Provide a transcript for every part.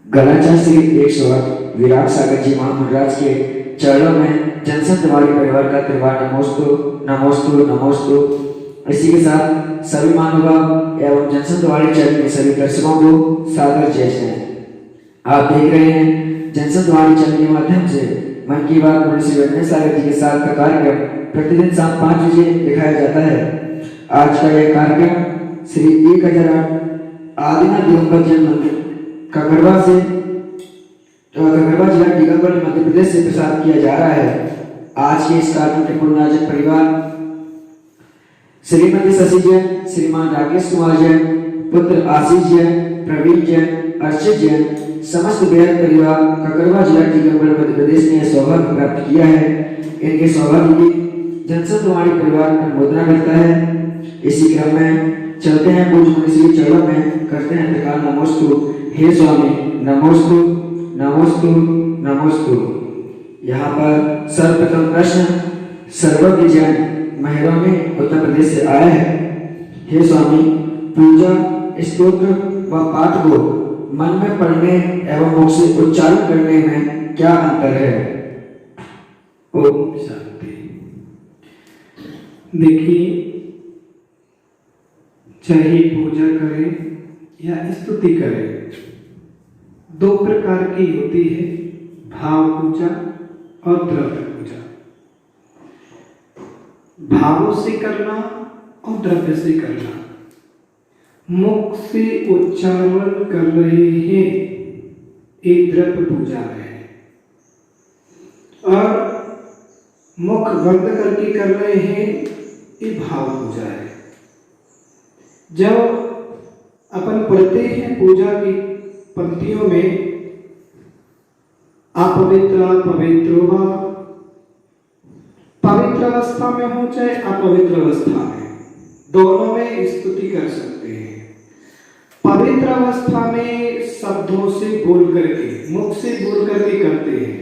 गलाचा श्री 108 विराट सागर जी महाराज के चरणों में जनसंत वाली परिवार का त्रिवार नमोस्तु नमोस्तु नमोस्तु। इसी के साथ सभी महानुभाव एवं जनसंत वाली चरण के सभी दर्शकों को सादर जय जय। आप देख रहे हैं जनसंत वाली चरण के माध्यम से मन की बात गुरु श्री विनय सागर जी के साथ का कार्यक्रम प्रतिदिन शाम 5 बजे दिखाया जाता है। आज का यह कार्यक्रम श्री 1008 आदिनाथ दिगंबर जैन मंदिर ककरवा जिला टीकमगढ़ मध्य प्रदेश से प्रसारित किया जा रहा है। आज के इस कार्यक्रम के पूर्ण आयोजक परिवार श्रीमती शशि जैन, श्रीमान राकेश कुमार जैन, पुत्र आशीष जैन, प्रवीण जैन, अर्चित जैन, समस्त बेहद परिवार ककरवा जिला टीकमगढ़ मध्य प्रदेश ने सौभाग्य प्राप्त किया है। इनके सौभाग्य की जनसंत वाणी परिवार अनुमोदना करता है। इसी क्रम में चलते हैं पूज्य मुनि श्री चरणों में, करते हैं त्रिकाल नमोस्तु। हे स्वामी नमोस्तु नमोस्तु नमोस्तु। यहाँ पर सर्वप्रथम प्रश्न सर्वज्ञ जैन महरौनी उत्तर प्रदेश से आया है। हे स्वामी, पूजा स्तोत्र व पाठ को मन में पढ़ने एवं मुख से उच्चारण करने में क्या अंतर है? ओम शांति। देखिए, चाहे पूजा करें या स्तुति करें, दो प्रकार की होती है, भाव पूजा और द्रव्य पूजा। भावों से करना और द्रव्य से करना। मुख से उच्चारण कर रहे हैं, एक द्रव्य पूजा है, और मुख बंद करके कर रहे हैं, ये भाव पूजा है। जब अपन पढ़ते हैं पूजा की पंक्तियों में, अपवित्र पवित्रो वा, पवित्र अवस्था में हो चाहे अपवित्र अवस्था में, दोनों में स्तुति कर सकते हैं। पवित्र अवस्था में शब्दों से बोल करके, मुख से बोल करके करते हैं,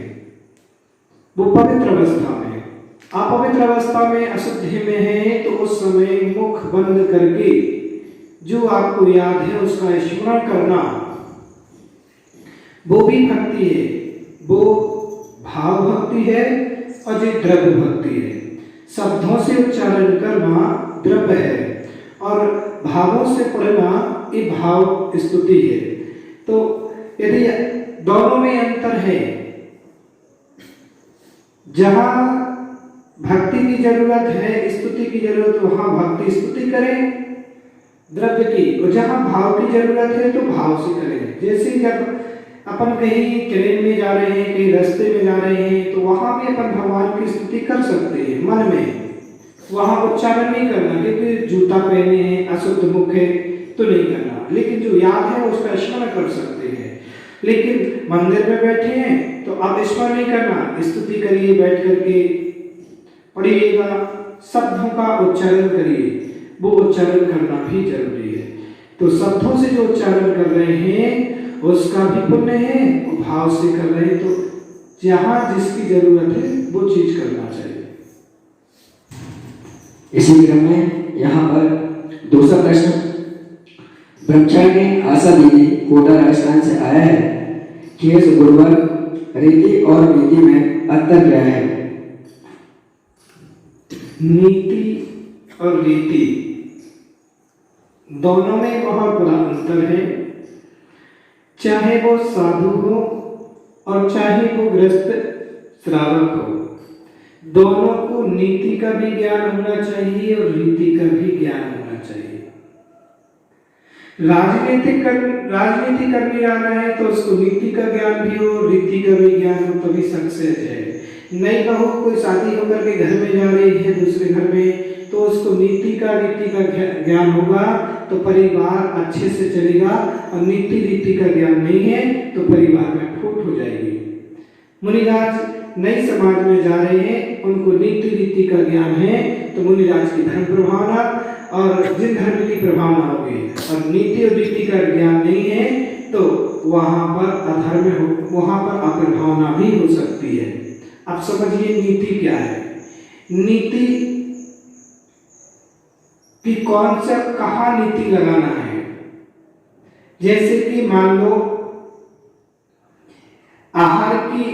वो पवित्र अवस्था में। अपवित्र अवस्था में, अशुद्धि में है, तो उस समय मुख बंद करके जो आपको याद है उसका स्मरण करना, वो भी भक्ति है। वो भाव भक्ति है और जो द्रव्य भक्ति है। शब्दों से उच्चारण करना द्रव्य है और भावों से पढ़ना ये भाव स्तुति है। तो यदि दोनों में अंतर है, जहां भक्ति की जरूरत है, स्तुति की जरूरत, वहां भक्ति स्तुति करें द्रव्य की, और जहां भाव की जरूरत है तो भाव से करें। जैसे जब अपन कहीं ट्रेन में जा रहे हैं, कहीं रास्ते में जा रहे हैं, तो वहां भी अपन भगवान की स्तुति कर सकते हैं मन में, वहां उच्चारण नहीं करना, क्योंकि जूता पहने हैं, अशुद्ध मुख है तो नहीं करना, लेकिन जो याद है उसका स्मरण कर सकते हैं। लेकिन मंदिर में बैठे हैं तो आप स्मरण नहीं करना, स्तुति करिए, बैठ करके पढ़िएगा, शब्दों का उच्चारण करिए, वो उच्चारण करना भी जरूरी है। तो शब्दों से जो उच्चारण कर रहे हैं उसका भी पुण्य है, और भाव से कर रहे हैं तो जहां जिसकी जरूरत है वो चीज करना चाहिए। इसी क्रम में यहाँ पर दूसरा प्रश्न ब्रह्मचारी आशा दीदी कोटा राजस्थान से आया है कि इस गुरुवार रीति और नीति में अंतर क्या है? नीति और रीति दोनों में बहुत बड़ा अंतर है। चाहे वो साधु हो और चाहे वो गृहस्थ श्रावक हो, दोनों को नीति का भी ज्ञान होना चाहिए और रीति का भी ज्ञान होना चाहिए। राजनीति करने जा रहा है तो उसको नीति का ज्ञान भी हो, रीति का भी ज्ञान हो, तभी सक्सेस है। नहीं कहो कोई शादी होकर के घर में जा रही है दूसरे घर में, तो उसको नीति का रीति का ज्ञान होगा तो परिवार अच्छे से चलेगा, और नीति रीति का ज्ञान नहीं है तो परिवार में फूट हो जाएगी। मुनिराज नई समाज में जा रहे हैं, उनको नीति रीति का ज्ञान है तो मुनिराज की धर्म प्रभावना और जिन धर्म की प्रभावना होगी, और नीति और रीति का ज्ञान नहीं है तो वहां पर अधर्म हो, वहां पर अप्रभावना भी हो सकती है। अब समझिए नीति क्या है। नीति कि कौन सा कहाँ नीति लगाना है। जैसे कि मान लो आहार की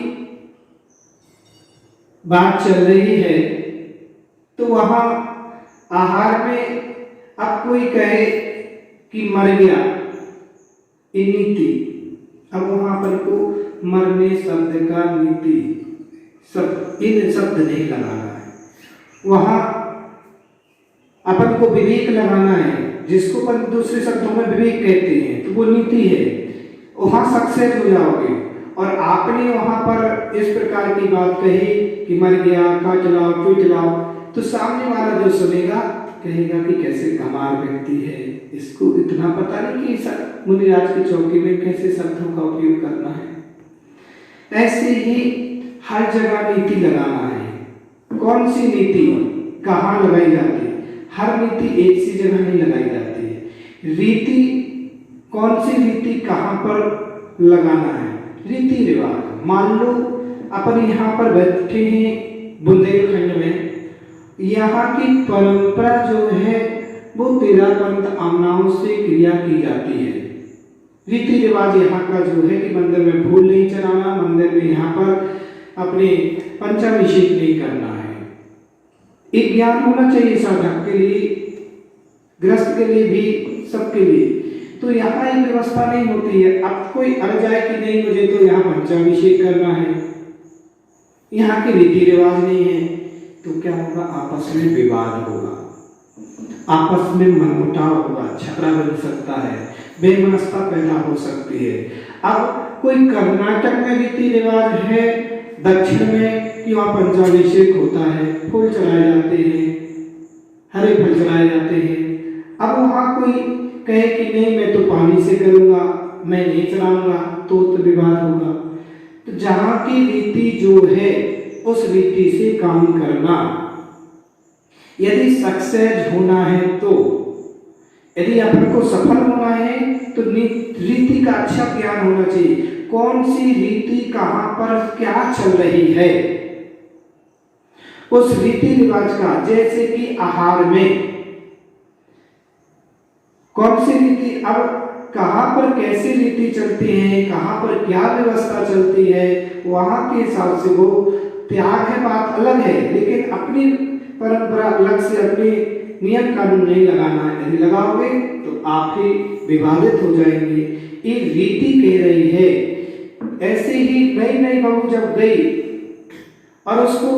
बात चल रही है, तो वहां आहार में अब कोई कहे कि मर गया, ये नीति। अब वहां पर को मरने शब्द का नीति इन शब्द नहीं लगाना है, वहां अपन को विवेक लगाना है, जिसको अपन दूसरे शब्दों में विवेक कहते हैं, तो वो नीति है। वहां सक्सेस हो जाओगे। और आपने वहां पर इस प्रकार की बात कही कि मर गया, काट लाओ, पीट लाओ, तो सामने वाला जो सुनेगा कहेगा कि कैसे कमाल व्यक्ति है, इसको इतना पता नहीं कि मुनिराज की चौकी में कैसे शब्दों का उपयोग करना है। ऐसे ही हर जगह नीति लगाना है। कौन सी नीति कहाँ लगाई जाती है? हर नीति एक सी जगह नहीं लगाई जाती है। रीति, कौन सी रीति कहाँ पर लगाना है? रीति रिवाज। मान लो अपन यहाँ पर बैठे हैं बुंदेलखंड में, यहाँ की परंपरा जो है वो 13 पंथ आमनाओं से क्रिया की जाती है। रीति रिवाज यहाँ का जो है कि मंदिर में फूल नहीं चढ़ाना, मंदिर में यहाँ पर अपने पंचाभिषेक नहीं करना है। एक ज्ञान होना चाहिए साधक के लिए, गृहस्थ के लिए भी, सबके लिए। तो यहाँ एक व्यवस्था नहीं होती है। अब कोई अड़ जाए कि नहीं मुझे तो यहाँ पंचाभिषेक करना है, यहाँ के रीति रिवाज नहीं है, तो क्या होगा? आपस में विवाद होगा, आपस में मनमुटाव होगा, झगड़ा बन सकता है, बेमनस्ता पैदा हो सकती है। अब कोई कर्नाटक में रीति रिवाज है, दक्षिण में कि वहाँ पंचाभिषेक होता है, फूल चढ़ाए जाते हैं, हरे फल चढ़ाए जाते हैं। अब वहाँ कोई कहे कि नहीं मैं तो पानी से करूँगा, मैं नहीं चढ़ाऊंगा, तो विवाद होगा। तो जहाँ की रीति जो है उस रीति से काम करना। यदि सक्सेस होना है, तो यदि अपन को सफल होना है, तो रीति का अच्छा ज्ञान होना चाहिए। कौन सी रीति कहाँ पर क्या चल रही है, उस रीति रिवाज का। जैसे कि आहार में कौन सी रीति, अब कहाँ पर कैसी रीति चलती है, कहाँ पर क्या व्यवस्था चलती है, वहां के हिसाब से वो त्याग है, बात अलग है, लेकिन अपनी परंपरा अलग से अपने नियम कानून नहीं लगाना है। यदि लगाओगे तो आप ही विवादित हो जाएंगे। ये रीति कह रही है। ऐसे ही नई नई बहू जब गई और उसको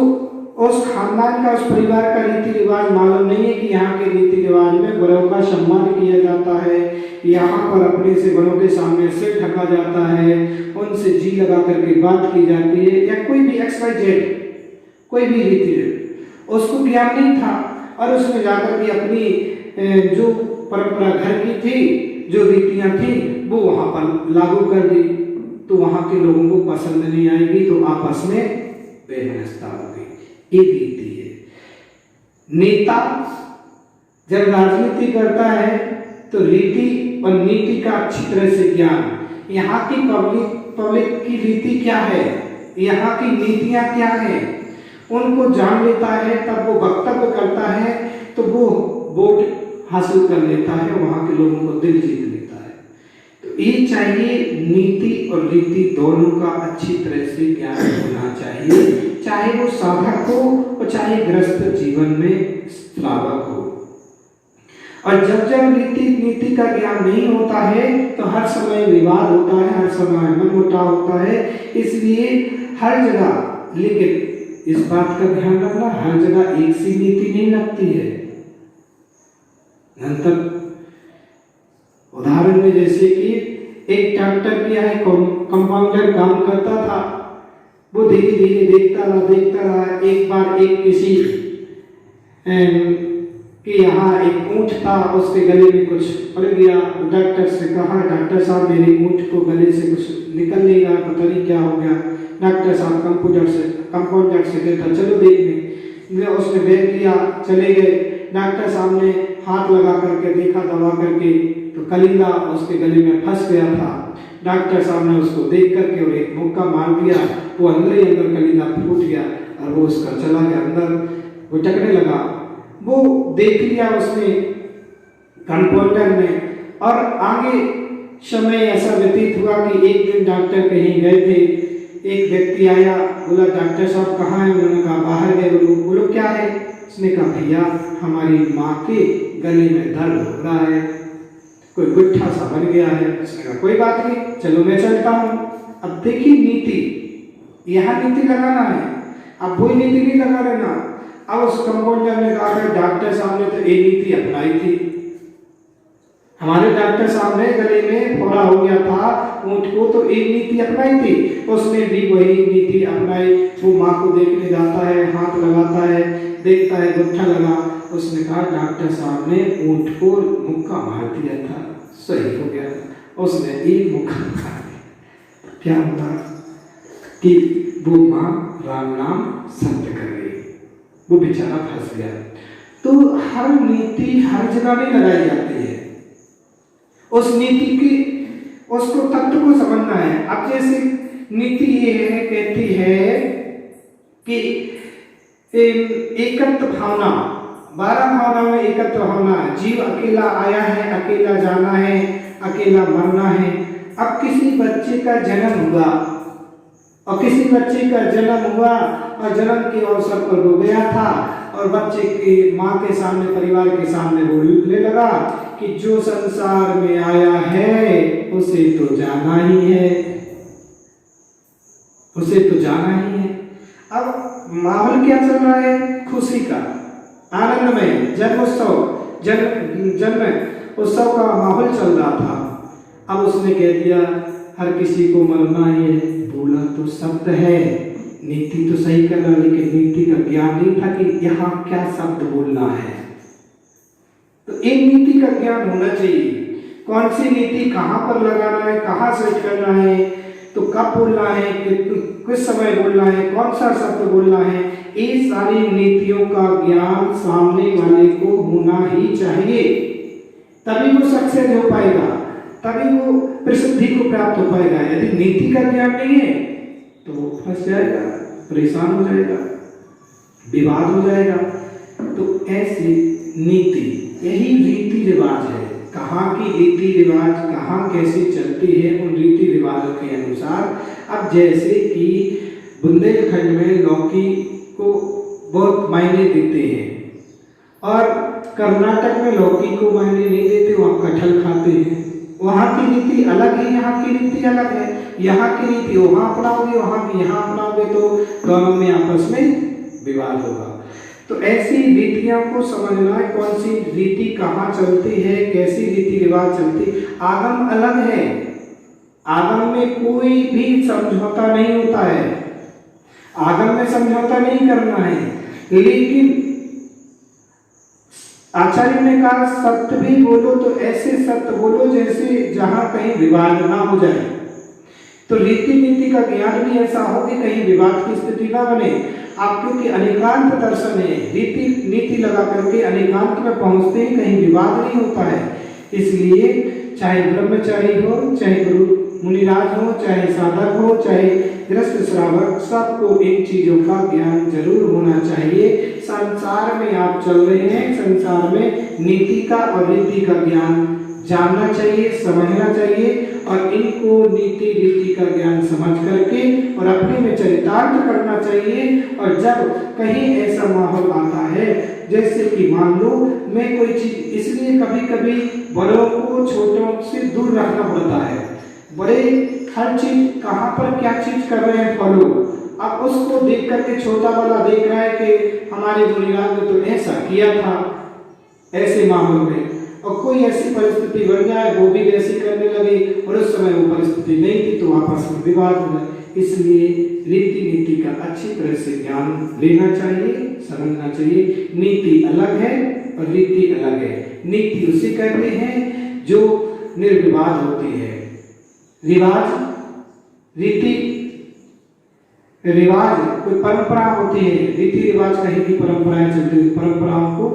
उस खानदान का, उस परिवार का रीति रिवाज मालूम नहीं है कि यहाँ के रीति रिवाज में बड़ों का सम्मान किया जाता है, यहाँ पर अपने से बड़ों के सामने सिर ढका जाता है, उनसे जी लगा करके बात की जाती है, या कोई भी XYZ कोई भी रीति, उसको ज्ञान नहीं था और उसने जाकर के अपनी जो परंपरा घर की थी, जो रीतियाँ थी, वो वहाँ पर लागू कर दी। तो वहाँ के लोगों को पसंद नहीं आएगी, तो आपस में बेमनस्ता होगी। ये रीति है। नेता जब राजनीति करता है तो रीति और नीति का अच्छी तरह से ज्ञान, यहाँ की पब्लिक की रीति क्या है, यहाँ की नीतियाँ क्या है, उनको जान लेता है, तब वो वक्तव्य करता है, तो वो वोट हासिल कर लेता है, वहाँ के लोगों को दिल जीत लेता है। तो ये चाहिए, नीति और रीति दोनों का अच्छी तरह से ज्ञान होना चाहिए, चाहे वो साधक हो और चाहे गृहस्थ जीवन में श्रावक हो। और जब जब नीति का ज्ञान नहीं होता है तो हर समय विवाद होता है, हर समय मनमुटाव होता है। इसलिए हर जगह, लेकिन इस बात का ध्यान रखना, हर जगह एक सी नीति नहीं लगती है। उदाहरण में जैसे कि एक डॉक्टर क्या है, कंपाउंडर काम करता था, वो धीरे धीरे देखता रहा। एक बार एक किसी कि यहाँ एक ऊँट था, उसके गले में कुछ पड़ गया। डॉक्टर से कहा, डॉक्टर साहब मेरे ऊँट को गले से कुछ निकल नहीं रहा, पता नहीं क्या हो गया। डॉक्टर साहब कंपाउंडर से कहता चलो देखने। उसने देख लिया, चले गए। डॉक्टर साहब ने हाथ लगा करके देखा, दबा करके, तो कलिंदा उसके गले में फंस गया था। डॉक्टर साहब ने उसको देख करके और एक मुक्का मार दिया, वो अंदर ही अंदर कलिंदा फूट गया और वो उसका चला गया अंदर, वो टकने लगा। वो देख लिया उसने, कंपाउंडर ने। और आगे समय ऐसा व्यतीत हुआ कि एक दिन डॉक्टर कहीं गए थे, एक व्यक्ति आया, बोला डॉक्टर साहब कहाँ हैं? उन्होंने कहा बाहर गए। बोलो क्या है? उसने कहा भैया हमारी माँ के गले में दर्द हो रहा है, कोई गुट्ठा सा बन गया है। उसने कहा कोई बात नहीं, चलो मैं चलता हूँ। अब देखिए नीति, यहाँ नीति लगाना है, अब वही नीति नहीं लगा लेना। अब उस कंपाउंडर ने कहा डॉक्टर साहब ने तो ये नीति अपनाई थी, हमारे डॉक्टर साहब ने गले में फोड़ा हो गया था ऊँट को, तो एक नीति अपनाई थी, उसने भी वही नीति अपनाई। वो माँ को देखने जाता है, हाथ लगाता है, देखता है गुट्ठा लगा। उसने कहा डॉक्टर साहब ने ऊँट को मुक्का मार दिया था, सही हो गया था। उसने एक मुक्का मार दिया, क्या हुआ कि वो माँ राम नाम सत्य कर गई, वो बेचारा फंस गया। तो हर नीति हर जगह नहीं लगाई जाती है, उस नीति की उसको तत्व को समझना है। अब जैसे नीति ये है, कहती है कि एकत्व भावना, 12 भावना में एकत्व भावना। जीव अकेला आया है, अकेला जाना है, अकेला मरना है। अब किसी बच्चे का जन्म हुआ और किसी बच्चे का जन्म हुआ और जन्म के अवसर पर रो गया था और बच्चे की माँ के सामने, परिवार के सामने बोलने लगा कि जो संसार में आया है उसे तो जाना ही है, उसे तो जाना ही है। अब माहौल क्या चल रहा है? खुशी का, आनंदमय जन्मोत्सव, जन्म उत्सव का माहौल चल रहा था। अब उसने कह दिया हर किसी को मरना ही है। बोला तो शब्द है, नीति तो सही कर रहा, लेकिन नीति का ज्ञान नहीं था कि यहाँ क्या शब्द बोलना है। तो एक नीति का ज्ञान होना चाहिए, कौन सी नीति कहाँ पर लगाना है, कहाँ सेट करना है, तो कब बोलना है, किस समय बोलना है, कौन सा शब्द बोलना है। ये सारी नीतियों का ज्ञान सामने वाले को होना ही चाहिए, तभी वो सक्सेस हो पाएगा, तभी वो प्रसिद्धि को प्राप्त हो पाएगा। यदि नीति का ज्ञान नहीं है तो वो फंस जाएगा, परेशान हो जाएगा, विवाद हो जाएगा। तो ऐसी नीति, यही रीति रिवाज है। कहाँ की रीति रिवाज कहाँ कैसे चलती है, उन रीति रिवाजों के अनुसार। अब जैसे कि बुंदेलखंड में लौकी को बहुत मायने देते हैं और कर्नाटक में लौकी को मायने नहीं देते, वहाँ कटहल खाते हैं। वहाँ की नीति अलग है, यहाँ की नीति अलग है। यहाँ की नीति वहाँ अपनाओगे, वहाँ की यहाँ अपनाओगे तो दोनों में आपस में विवाद होगा। तो ऐसी रीतियों को समझना है, कौन सी रीति कहाँ चलती है, कैसी रीति रिवाज चलती। आगम अलग है, आगम में कोई भी समझौता नहीं होता है, आगम में समझौता नहीं करना है। लेकिन आचार्य ने कहा सत्य भी बोलो तो ऐसे सत्य बोलो जैसे जहां कहीं विवाद ना हो जाए। तो रीति नीति का ज्ञान भी ऐसा हो कि कहीं विवाद की स्थिति ना बने। आप क्योंकि अनेकांत दर्शन है, रीति नीति लगा करके अनेकांत में पहुंचते हैं, कहीं विवाद नहीं होता है। इसलिए चाहे ब्रह्मचारी हो, चाहे गुरु मुनिराज हो, चाहे साधक हो, चाहे गृहस्थ श्रावक, सबको इन चीजों का ज्ञान जरूर होना चाहिए। संसार में आप चल रहे हैं, संसार में नीति का और रीति का ज्ञान जानना चाहिए, समझना चाहिए और इनको नीति रीति का ज्ञान समझ करके और अपने में चरितार्थ करना चाहिए। और जब कहीं ऐसा माहौल आता है जैसे कि मान लो मैं कोई चीज, इसलिए कभी कभी बड़ों को छोटों से दूर रखना पड़ता है। बड़े हर चीज कहाँ पर क्या चीज कर रहे हैं फॉलो, अब उसको देख करके छोटा वाला देख रहा है कि हमारे मुनिराज ने तो ऐसा किया था, ऐसे मामलों में, और कोई ऐसी परिस्थिति बन जाए वो भी वैसी करने लगे और उस समय वो परिस्थिति नहीं थी तो आपस में विवाद हो जाए। इसलिए रीति नीति का अच्छी तरह से ज्ञान लेना चाहिए, समझना चाहिए। नीति अलग है और रीति अलग है। नीति उसे कहते हैं जो निर्विवाद होती है। रिवाज, रीति रिवाज कोई परंपरा होती है, रीति रिवाज कहीं की परंपराएं चलती है। परंपराओं को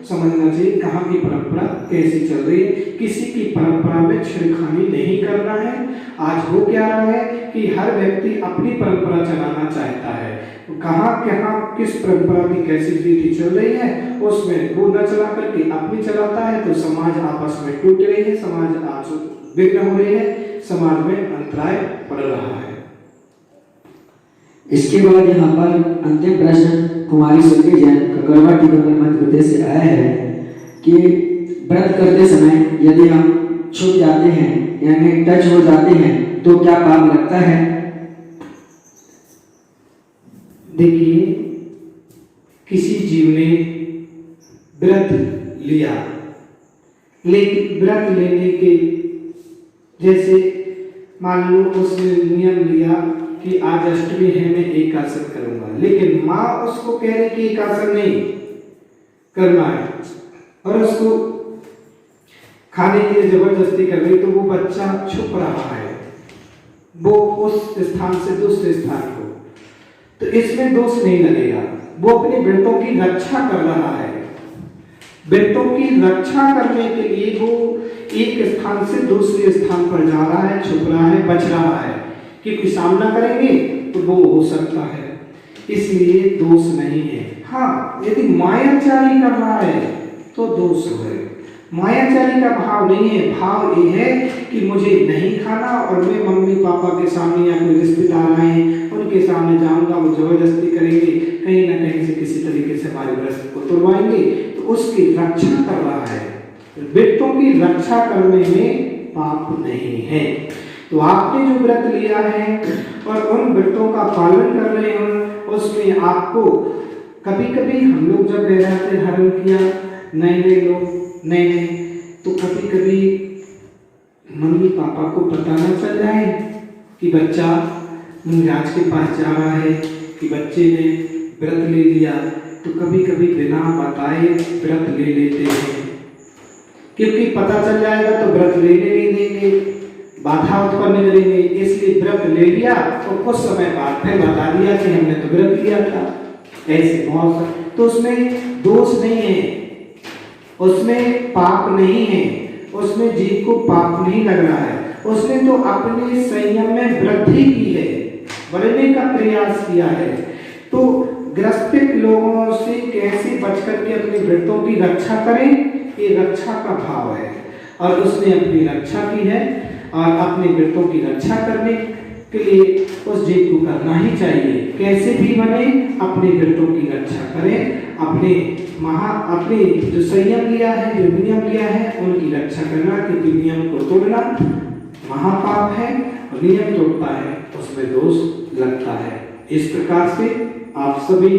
समझना चाहिए, कहाँ की परंपरा कैसी चल रही है। किसी की परंपरा में छेड़खानी नहीं करना है। आज हो क्या रहा है कि हर व्यक्ति अपनी परंपरा चलाना चाहता है, कहाँ कहाँ किस परंपरा की कैसी रीति चल रही है उसमें वो न चला करके अपनी चलाता है, तो समाज आपस में टूट रही है, समाज आज विघ्न हो रही है, समाज में अंतराय पड़ रहा है। इसके बाद यहाँ पर अंतिम प्रश्न कुमारी स्वर्गीय जैन ककड़वा टीकमगढ़ मध्य प्रदेश से आया है कि व्रत करते समय यदि हम छूट जाते हैं यानी टच हो जाते हैं तो क्या पाप लगता है? देखिए, किसी जीव ने व्रत लिया, लेकिन व्रत लेने के जैसे मान लो उसने नियम लिया कि आज अष्टमी है, मैं एक आसन करूंगा, लेकिन माँ उसको कह रही कि एक आसन नहीं करना है और उसको खाने के लिए जबरदस्ती कर रही, तो वो बच्चा छुप रहा है, वो उस स्थान से दूसरे स्थान को, तो इसमें दोष नहीं लगेगा। वो अपने व्रतों की रक्षा कर रहा है। व्रतों की रक्षा करने के लिए वो एक स्थान से दूसरे स्थान पर जा रहा है, छुप रहा है, बच रहा है, क्योंकि सामना करेंगे तो वो हो सकता है, इसलिए दोष नहीं है। हाँ, यदि मायाचारी कर रहा है तो दोष है। मायाचारी का भाव नहीं है, भाव ये है कि मुझे नहीं खाना और मैं मम्मी पापा के सामने या कोई रिश्तेदार आए उनके सामने जाऊंगा, वो जबरदस्ती करेंगे, कहीं ना कहीं से किसी तरीके से हमारे व्रत को तोड़वाएंगे, तो उसकी रक्षा कर रहा है। व्रतों की रक्षा करने में पाप नहीं है। तो आपने जो व्रत लिया है और उन व्रतों का पालन कर रहे हैं, उसमें आपको कभी कभी हम लोग जब बैराते हरण किया, नए लोग नए, तो कभी कभी मम्मी पापा को पता न चल जाए कि बच्चा मुनिराज के पास जा रहा है, कि बच्चे ने व्रत ले लिया, तो कभी कभी बिना बताए व्रत ले लेते हैं, क्योंकि पता चल जाएगा तो व्रत लेने नहीं देंगे, बाधा उत्पन्न करेंगे, इसलिए व्रत ले लिया और कुछ समय बाद फिर बता दिया कि हमने तो व्रत लिया था। ऐसे बहुत, तो उसमें दोष नहीं है, उसमें पाप नहीं है, उसमें जीव को पाप नहीं लग रहा है, उसने तो अपने संयम में वृद्धि की है, बढ़ने का प्रयास किया है। तो ग्रस्तिक लोगों से कैसे बच करके अपने व्रतों की रक्षा करें, ये रक्षा का भाव है, और उसने अपनी रक्षा की है, और अपने व्रतों की रक्षा करने के लिए उस जीव को करना ही चाहिए। कैसे भी बने अपने व्रतों की रक्षा करें, अपने जो संयम लिया है, जो नियम लिया है, उनकी रक्षा करना, क्योंकि नियम को तोड़ना महापाप है और नियम तोड़ता है उसमें दोष लगता है। इस प्रकार से आप सभी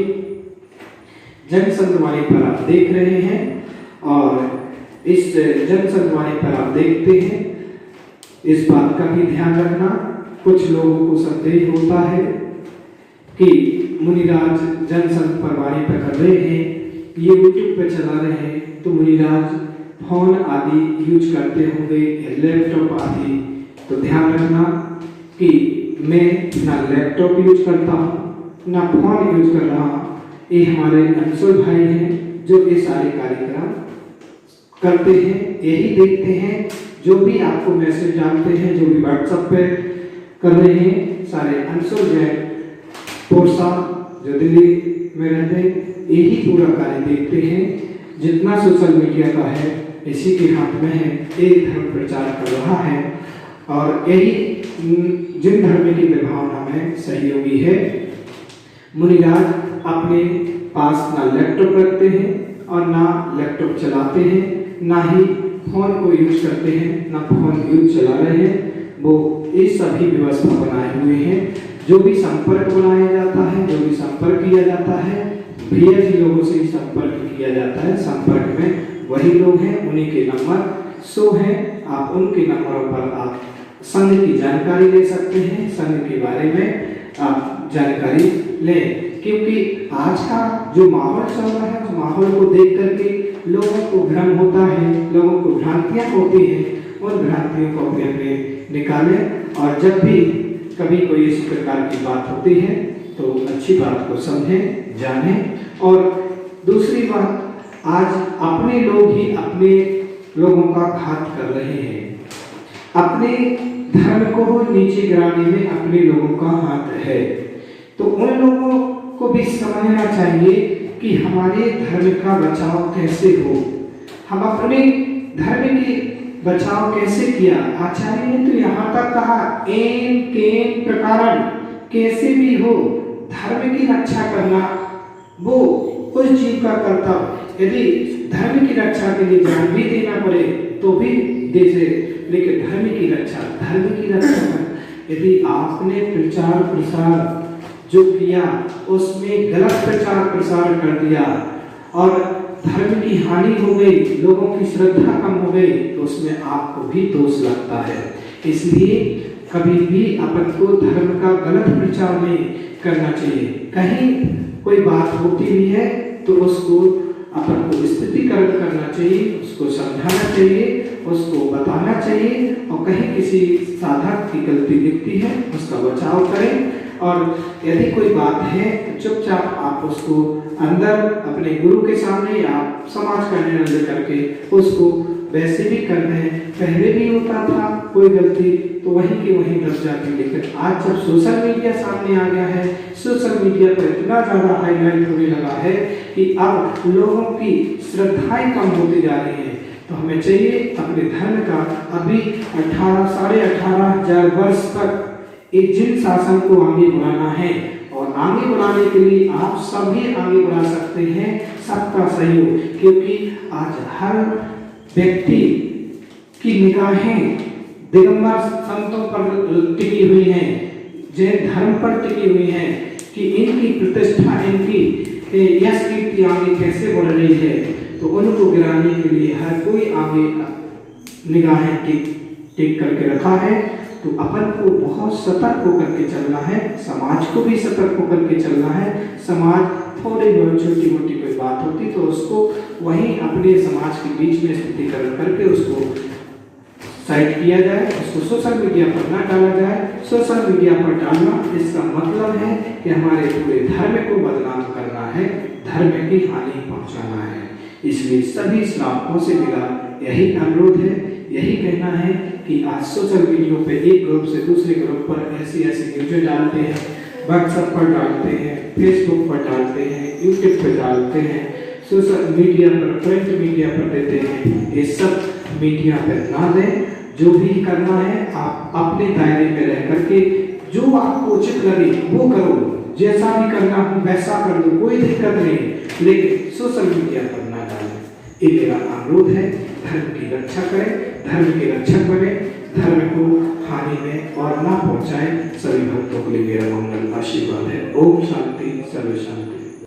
जन संतवाणी पर आप देख रहे हैं, और इस जन संतवाणी पर आप देखते हैं, इस बात का भी ध्यान रखना, कुछ लोगों को संदेह होता है कि मुनिराज जन संत पर वाणी पर कर रहे हैं, ये यूट्यूब पे चला रहे हैं, तो मुनिराज फोन आदि यूज करते होंगे, लैपटॉप आदि, तो ध्यान रखना कि मैं ना लैपटॉप यूज करता हूँ ना फोन यूज कर रहा हूँ। ये हमारे अंशुल भाई हैं जो ये सारे कार्यक्रम करते हैं, यही देखते हैं, जो भी आपको मैसेज डालते हैं, जो भी व्हाट्सएप पे कर रहे हैं, सारे अंशुल जैन पोरसा जो दिल्ली में रहते हैं, यही पूरा कार्य देखते हैं। जितना सोशल मीडिया का है इसी के हाथ में है, एक धर्म प्रचार कर रहा है, और यही जिन धर्म की विभावना में सहयोगी है। मुनिराज अपने पास ना लैपटॉप रखते हैं और ना लैपटॉप चलाते हैं, ना ही फोन को यूज करते हैं, ना फोन यूज चला रहे हैं। वो ये सभी व्यवस्था बनाए हुए हैं। जो भी संपर्क बनाया जाता है, जो भी संपर्क किया जाता है, भैया जी लोगों से ही संपर्क किया जाता है। संपर्क में वही लोग हैं, उन्हीं के नंबर शो हैं, आप उनके नंबरों पर आप संघ की जानकारी ले सकते हैं, संघ के बारे में आप जानकारी लें। क्योंकि आज का जो माहौल चल रहा है, उस माहौल को देख करके लोगों को भ्रम होता है, लोगों को भ्रांतियां होती हैं, उन भ्रांतियों को अपने अपने निकालें, और जब भी कभी कोई इस प्रकार की बात होती है तो अच्छी बात को समझें, जानें। और दूसरी बात, आज अपने लोग ही अपने लोगों का घात कर रहे हैं। अपने धर्म को नीचे गिराने में अपने लोगों का हाथ है, तो उन लोगों को भी समझना चाहिए कि हमारे धर्म का बचाव कैसे हो, हम अपने धर्म की बचाव कैसे किया। आचार्य ने तो यहाँ तक कहा, एन केन प्रकारन, कैसे भी हो धर्म की रक्षा करना वो उस जीव का कर्तव्य। यदि धर्म की रक्षा के लिए जान भी देना पड़े तो भी दे से, लेकिन धर्म की रक्षा यदि आपने प्रचार प्रसार जो किया उसमें गलत प्रचार प्रसार कर दिया और धर्म की हानि हो गई, लोगों की श्रद्धा कम हो गई, तो उसमें आपको भी दोष लगता है। इसलिए कभी भी अपन को धर्म का गलत प्रचार नहीं करना चाहिए। कहीं कोई बात होती भी है तो उसको अपन को स्थितिकरण करना चाहिए, उसको समझाना चाहिए, उसको बताना चाहिए, और कहीं किसी साधक की गलती दिखती है उसका बचाव करें। और यदि कोई बात है तो चुपचाप आप उसको अंदर अपने गुरु के सामने या समाज का निर्णय करके उसको वैसे भी कर दें। पहले भी होता था कोई गलती तो वहीं की वहीं दब जाती, लेकिन आज जब सोशल मीडिया सामने आ गया है, सोशल मीडिया पर इतना ज़्यादा हाईलाइट होने लगा है कि अब लोगों की श्रद्धाएं कम होती जा रही हैं। तो हमें चाहिए अपने धर्म का अभी 18,500 वर्ष तक एक जिन शासन को आगे बढ़ाना है, और आगे बढ़ाने के लिए आप सभी आगे बढ़ा सकते हैं, सबका सहयोग। क्योंकि आज हर व्यक्ति की निगाहें दिगंबर संतों पर टिकी हुई हैं, जैन धर्म पर टिकी हुई हैं कि इनकी प्रतिष्ठा, इनकी यश कीर्ति आगे कैसे बढ़ रही है। तो उनको गिराने के लिए हर कोई आगे निगाहें टिक करके रखा है। तो अपन को बहुत सतर्क होकर के चलना है, समाज को भी सतर्क होकर के चलना है। समाज थोड़ी बहुत छोटी मोटी कोई बात होती तो उसको वहीं अपने समाज के बीच में स्थितिकरण करके उसको साइड किया जाए, उसको सोशल मीडिया पर ना डाला जाए। सोशल मीडिया पर डालना इसका मतलब है कि हमारे पूरे धर्म को बदनाम करना है, धर्म की हानि पहुंचाना है। इसलिए सभी श्रावकों से मेरा यही अनुरोध है, यही कहना है कि आज सोशल मीडिया पे एक ग्रुप से दूसरे ग्रुप पर ऐसी न्यूज़ें डालते हैं, व्हाट्सएप पर डालते हैं, फेसबुक पर डालते हैं, यूट्यूब पर डालते हैं, सोशल मीडिया पर, प्रिंट मीडिया पर देते हैं। ये सब मीडिया पर ना दें। जो भी करना है आप अपने दायरे में रह करके जो आपको उचित लगे वो करो, जैसा भी करना हो वैसा कर दो, कोई दिक्कत नहीं, लेकिन सोशल मीडिया पर ना डालें। ये मेरा अनुरोध है। धर्म की रक्षा करें, धर्म के रक्षक बने, धर्म को हानि में और ना पहुंचाए। सभी भक्तों के लिए मेरा मंगल आशीर्वाद है। ओम शांति, सर्व शांति।